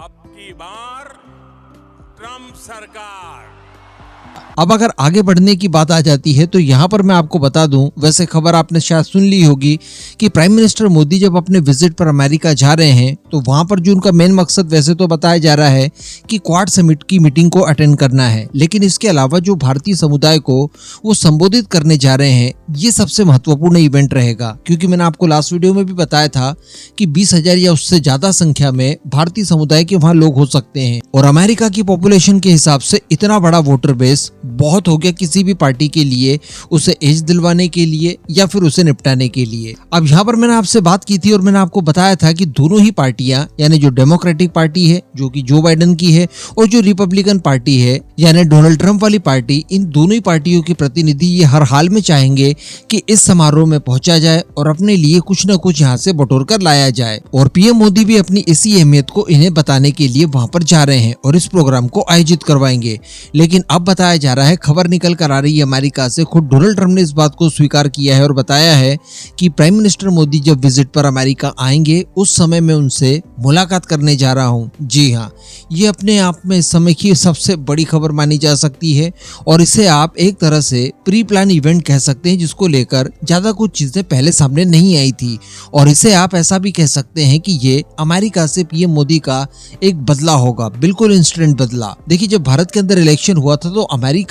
अब की बार ट्रम्प सरकार। अब अगर आगे बढ़ने की बात आ जाती है तो यहाँ पर मैं आपको बता दूं, वैसे खबर आपने शायद सुन ली होगी कि प्राइम मिनिस्टर मोदी जब अपने विजिट पर अमेरिका जा रहे हैं तो वहां पर जो उनका मेन मकसद वैसे तो बताया जा रहा है कि क्वाड समिट की मीटिंग को अटेंड करना है, लेकिन इसके अलावा जो भारतीय समुदाय को वो संबोधित करने जा रहे हैं ये सबसे महत्वपूर्ण इवेंट रहेगा। क्योंकि मैंने आपको लास्ट वीडियो में भी बताया था कि 20,000 या उससे ज्यादा संख्या में भारतीय समुदाय के वहां लोग हो सकते हैं और अमेरिका की पॉपुलेशन के हिसाब से इतना बड़ा वोटर बेस बहुत हो गया किसी भी पार्टी के लिए उसे एज दिलवाने के लिए या फिर उसे निपटाने के लिए। अब यहाँ पर मैंने आपसे बात की थी और मैंने आपको बताया था कि दोनों ही पार्टियां यानी जो डेमोक्रेटिक पार्टी है जो कि जो बाइडेन की है और जो रिपब्लिकन पार्टी है यानी डोनाल्ड ट्रंप वाली पार्टी, इन दोनों ही पार्टियों के प्रतिनिधि ये हर हाल में चाहेंगे कि इस समारोह में पहुंचा जाए और अपने लिए कुछ न कुछ यहाँ से बटोर कर लाया जाए। और पीएम मोदी भी अपनी इसी अहमियत को इन्हें बताने के लिए वहां पर जा रहे हैं और इस प्रोग्राम को आयोजित करवाएंगे। लेकिन अब बताया जा रहा है, खबर निकल कर आ रही है अमेरिका से, खुद डोनाल्ड ट्रंप ने इस बात को स्वीकार किया है और बताया है कि प्राइम मिनिस्टर मोदी जब विजिट पर अमेरिका आएंगे उस समय मैं उनसे मुलाकात करने जा रहा हूं। जी हाँ, ये अपने आप में इस समय की सबसे बड़ी खबर मानी जा सकती है और इसे आप एक तरह से प्री प्लान इवेंट कह सकते हैं जिसको लेकर ज्यादा कुछ चीजें पहले सामने नहीं आई थी। और इसे आप ऐसा भी कह सकते हैं कि ये अमेरिका से पीएम मोदी का एक बदला होगा, बिल्कुल इंस्टेंट बदला। देखिए, जब भारत के अंदर इलेक्शन हुआ था तो अमेरिका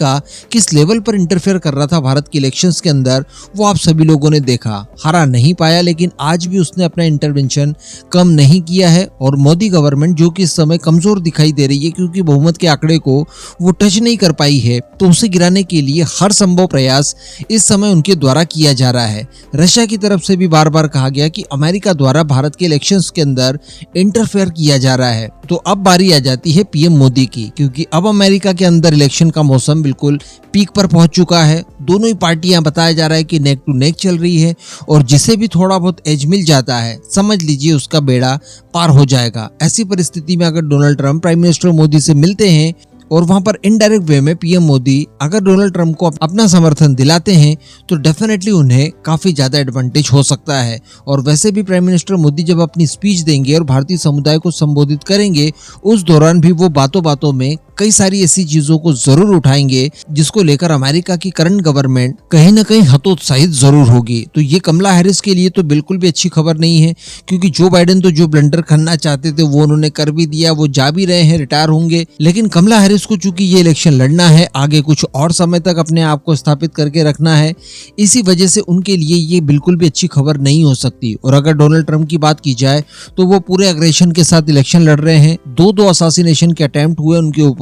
किस लेवल पर इंटरफेयर कर रहा था भारत के इलेक्शंस के अंदर वो आप सभी लोगों ने देखा। हरा नहीं पाया लेकिन आज भी उसने अपना इंटरवेंशन कम नहीं किया है और मोदी गवर्नमेंट जो कि इस समय कमजोर दिखाई दे रही है क्योंकि बहुमत के आंकड़े को वो टच नहीं कर पाई है, तो उसे गिराने के लिए हर संभव प्रयास इस समय उनके द्वारा किया जा रहा है। रशिया की तरफ से भी बार बार कहा गया कि अमेरिका द्वारा भारत के इलेक्शंस के अंदर इंटरफेयर किया जा रहा है। तो अब बारी आ जाती है पीएम मोदी की, क्योंकि अब अमेरिका के अंदर इलेक्शन का मौसम बिल्कुल पीक पर पहुंच चुका है। दोनों ही पार्टियां बताया जा रहा है कि नेक टू नेक चल रही है और जिसे भी थोड़ा बहुत एज मिल जाता है समझ लीजिए उसका बेड़ा पार हो जाएगा। ऐसी परिस्थिति में अगर Donald Trump prime minister Modi से मिलते हैं और वहां पर इनडायरेक्ट वे में पीएम मोदी अगर डोनाल्ड ट्रंप को अपना समर्थन दिलाते हैं तो डेफिनेटली उन्हें काफी ज्यादा एडवांटेज हो सकता है। और वैसे भी प्राइम मिनिस्टर मोदी जब अपनी स्पीच देंगे और भारतीय समुदाय को संबोधित करेंगे उस दौरान भी वो बातों बातों में कई सारी ऐसी चीजों को जरूर उठाएंगे जिसको लेकर अमेरिका की करंट गवर्नमेंट कहीं ना कहीं हतोत्साहित जरूर होगी। तो ये कमला हैरिस के लिए तो बिल्कुल भी अच्छी खबर नहीं है, क्योंकि जो बाइडेन तो जो ब्लंडर करना चाहते थे वो उन्होंने कर भी दिया, वो जा भी रहे हैं, रिटायर होंगे। लेकिन कमला हैरिस को चूंकि ये इलेक्शन लड़ना है, आगे कुछ और समय तक अपने आप को स्थापित करके रखना है, इसी वजह से उनके लिए ये बिल्कुल भी अच्छी खबर नहीं हो सकती। और अगर डोनाल्ड ट्रंप की बात की जाए तो वो पूरे अग्रेशन के साथ इलेक्शन लड़ रहे हैं, दो असासिनेशन के अटेम्प्ट हुए उनके ऊपर,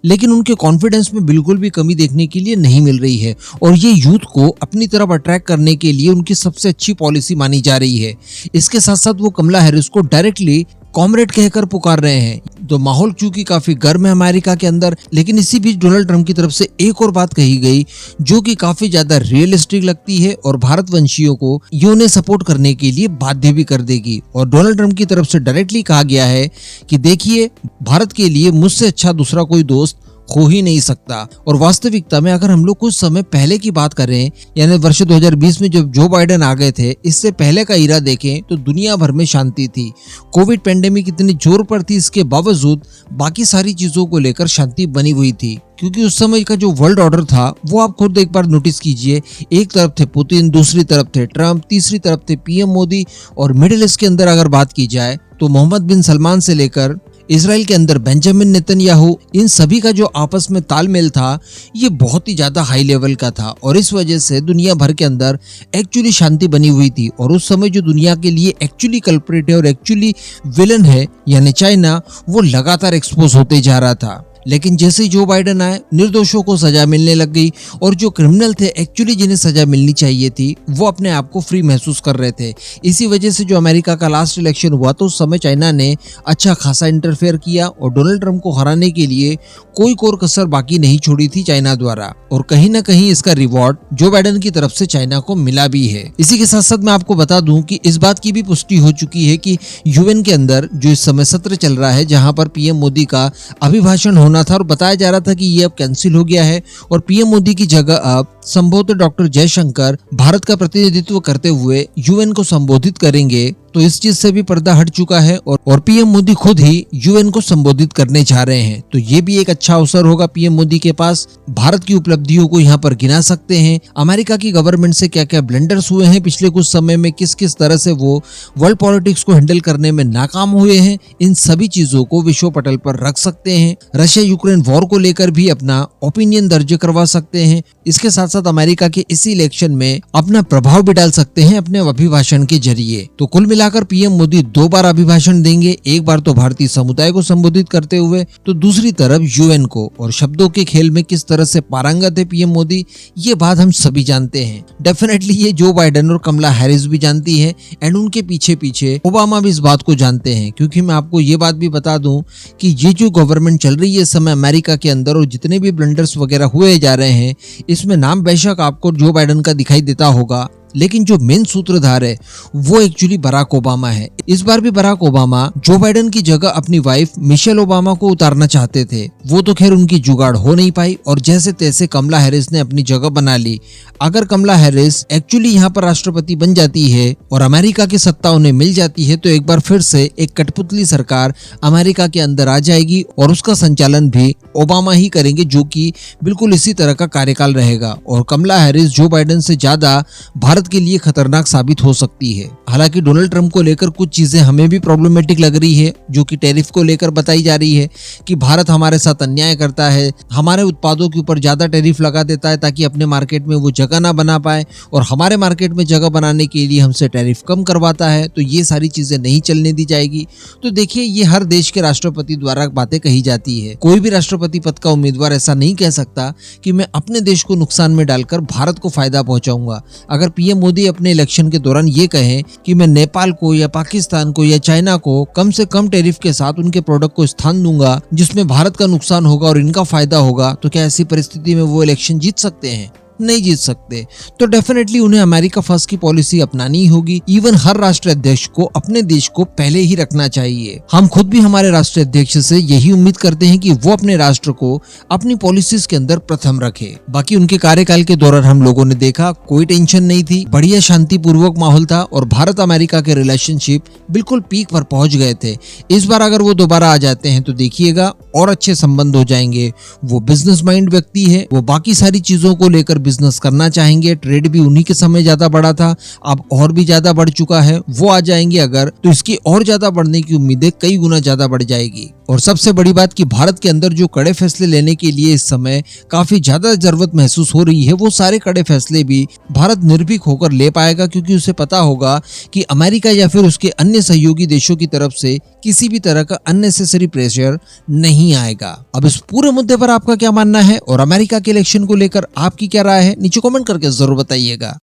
लेकिन उनके कॉन्फिडेंस में बिल्कुल भी कमी देखने के लिए नहीं मिल रही है। और ये यूथ को अपनी तरफ अट्रैक्ट करने के लिए उनकी सबसे अच्छी पॉलिसी मानी जा रही है। इसके साथ साथ वो कमला हैरिस को डायरेक्टली कॉमरेड कहकर पुकार रहे हैं। तो माहौल चूंकि काफी गर्म है अमेरिका के अंदर, लेकिन इसी बीच डोनाल्ड ट्रंप की तरफ से एक और बात कही गई जो कि काफी ज्यादा रियलिस्टिक लगती है और भारतवंशियों को ये उन्हें सपोर्ट करने के लिए बाध्य भी कर देगी। और डोनाल्ड ट्रंप की तरफ से डायरेक्टली कहा गया है कि देखिए, भारत के लिए मुझसे अच्छा दूसरा कोई दोस्त हो ही नहीं सकता। और वास्तविकता में अगर हम लोग कुछ समय पहले की बात करें, यानी वर्ष 2020 में जब जो बाइडेन आ गए थे, इससे पहले का ईरा देखें तो दुनिया भर में शांति थी। कोविड पेंडेमिक इतनी जोर पर थी, इसके बावजूद बाकी सारी चीजों को लेकर शांति बनी हुई थी। क्योंकि उस समय का जो वर्ल्ड ऑर्डर था वो आप खुद एक बार नोटिस कीजिए, एक तरफ थे पुतिन, दूसरी तरफ थे ट्रंप, तीसरी तरफ थे पीएम मोदी। और मिडिल ईस्ट के अंदर अगर बात की जाए तो मोहम्मद बिन सलमान से लेकर इजराइल के अंदर बेंजामिन नेतन्याहू, इन सभी का जो आपस में तालमेल था ये बहुत ही ज्यादा हाई लेवल का था और इस वजह से दुनिया भर के अंदर एक्चुअली शांति बनी हुई थी। और उस समय जो दुनिया के लिए एक्चुअली कल्प्रिट है और एक्चुअली विलन है यानी चाइना, वो लगातार एक्सपोज होते जा रहा था। लेकिन जैसे ही जो बाइडेन आए, निर्दोषों को सजा मिलने लग गई और जो क्रिमिनल थे एक्चुअली जिन्हें सजा मिलनी चाहिए थी वो अपने आप को फ्री महसूस कर रहे थे। इसी वजह से जो अमेरिका का लास्ट इलेक्शन हुआ तो उस समय चाइना ने अच्छा खासा इंटरफेयर किया और डोनाल्ड ट्रंप को हराने के लिए कोई कोर कसर बाकी नहीं छोड़ी थी चाइना द्वारा। और कहीं ना कहीं इसका रिवॉर्ड जो बाइडेन की तरफ से चाइना को मिला भी है। इसी के साथ साथ मैं आपको बता दूं कि इस बात की भी पुष्टि हो चुकी है कि यूएन के अंदर जो इस समय सत्र चल रहा है जहां पर पीएम मोदी का अभिभाषण होना था और बताया जा रहा था कि ये अब कैंसिल हो गया है और पीएम मोदी की जगह अब संभवतः डॉक्टर जयशंकर भारत का प्रतिनिधित्व करते हुए यूएन को संबोधित करेंगे, तो इस चीज से भी पर्दा हट चुका है और पीएम मोदी खुद ही यूएन को संबोधित करने जा रहे हैं। तो ये भी एक अच्छा अवसर होगा पीएम मोदी के पास। भारत की उपलब्धियों को यहाँ पर गिना सकते हैं, अमेरिका की गवर्नमेंट से क्या क्या ब्लंडर्स हुए हैं पिछले कुछ समय में, किस किस तरह से वो वर्ल्ड पॉलिटिक्स को हैंडल करने में नाकाम हुए हैं, इन सभी चीजों को विश्व पटल पर रख सकते हैं। रशिया यूक्रेन वॉर को लेकर भी अपना ओपिनियन दर्ज करवा सकते हैं। इसके साथ साथ अमेरिका के इसी इलेक्शन में अपना प्रभाव भी डाल सकते हैं अपने अभिभाषण के जरिए। तो कुल मिलाकर पीएम मोदी 2 बार अभिभाषण देंगे, एक बार तो भारतीय समुदाय को संबोधित करते हुए, तो दूसरी तरफ यूएन को। और शब्दों के खेल में किस तरह से पारंगत है पीएम मोदी, ये बात हम सभी जानते हैं। डेफिनेटली ये जो बाइडेन और कमला हैरिस भी जानती है एंड उनके पीछे पीछे ओबामा भी इस बात को जानते हैं। क्योंकि मैं आपको ये बात भी बता दूं कि ये जो गवर्नमेंट चल रही है इस समय अमेरिका के अंदर और जितने भी ब्लंडर्स वगैरह हुए जा रहे हैं, इसमें नाम बेशक आपको जो बाइडेन का दिखाई देता होगा, लेकिन जो मेन सूत्रधार है वो एक्चुअली बराक ओबामा है। इस बार भी बराक ओबामा जो बाइडेन की जगह अपनी वाइफ मिशेल ओबामा को उतारना चाहते थे, वो तो खैर उनकी जुगाड़ हो नहीं पाई और जैसे तैसे कमला हैरिस ने अपनी जगह बना ली। अगर कमला हैरिस एक्चुअली यहाँ पर राष्ट्रपति बन जाती है और अमेरिका की सत्ता उन्हें मिल जाती है, तो एक बार फिर से एक कठपुतली सरकार अमेरिका के अंदर आ जाएगी और उसका संचालन भी ओबामा ही करेंगे, जो कि बिल्कुल इसी तरह का कार्यकाल रहेगा। और कमला हैरिस जो बाइडेन से ज्यादा भारत के लिए खतरनाक साबित हो सकती है। हालांकि डोनाल्ड ट्रंप को लेकर कुछ चीजें हमें भी प्रॉब्लमेटिक लग रही है, जो कि टैरिफ को लेकर बताई जा रही है कि भारत हमारे साथ अन्याय करता है, हमारे उत्पादों के ऊपर ज्यादा टैरिफ लगा देता है ताकि अपने मार्केट में वो जगह ना बना पाए और हमारे मार्केट में जगह बनाने के लिए हमसे टैरिफ कम करवाता है। तो ये सारी चीजें नहीं चलने दी जाएगी। तो देखिए, ये हर देश के राष्ट्रपति द्वारा बातें कही जाती है। कोई भी राष्ट्रपति पद का उम्मीदवार ऐसा नहीं कह सकता कि मैं अपने देश को नुकसान में डालकर भारत को फायदा पहुंचाऊंगा। अगर पीएम मोदी अपने इलेक्शन के दौरान ये कहें कि मैं नेपाल को या पाकिस्तान को या चाइना को कम से कम टैरिफ के साथ उनके प्रोडक्ट को स्थान दूंगा जिसमें भारत का नुकसान होगा और इनका फायदा होगा, तो क्या ऐसी परिस्थिति में वो इलेक्शन जीत सकते हैं? नहीं जीत सकते। तो डेफिनेटली उन्हें अमेरिका फर्स्ट की पॉलिसी अपनानी होगी। इवन हर राष्ट्र अध्यक्ष को अपने देश को पहले ही रखना चाहिए। हम खुद भी हमारे राष्ट्र अध्यक्ष से यही उम्मीद करते हैं कि वो अपने राष्ट्र को अपनी पॉलिसीज के अंदर प्रथम रखे। बाकी उनके कार्यकाल के दौरान हम लोगों ने देखा कोई टेंशन नहीं थी, बढ़िया शांतिपूर्वक माहौल था और भारत अमेरिका के रिलेशनशिप बिल्कुल पीक पर पहुंच गए थे। इस बार अगर वो दोबारा आ जाते हैं तो देखिएगा और अच्छे संबंध हो जाएंगे। वो बिजनेस माइंड व्यक्ति है, वो बाकी सारी चीजों को लेकर बिजनेस करना चाहेंगे। ट्रेड भी उन्हीं के समय ज्यादा बढ़ा था, अब और भी ज्यादा बढ़ चुका है। वो आ जाएंगे अगर, तो इसकी और ज्यादा बढ़ने की उम्मीदें कई गुना ज्यादा बढ़ जाएगी। और सबसे बड़ी बात कि भारत के अंदर जो कड़े फैसले लेने के लिए इस समय काफी ज्यादा जरूरत महसूस हो रही है, वो सारे कड़े फैसले भी भारत निर्भीक होकर ले पाएगा, क्योंकि उसे पता होगा कि अमेरिका या फिर उसके अन्य सहयोगी देशों की तरफ से किसी भी तरह का अननेसेसरी प्रेशर नहीं आएगा। अब इस पूरे मुद्दे पर आपका क्या मानना है और अमेरिका के इलेक्शन को लेकर आपकी क्या राय है, नीचे कमेंट करके जरूर बताइएगा।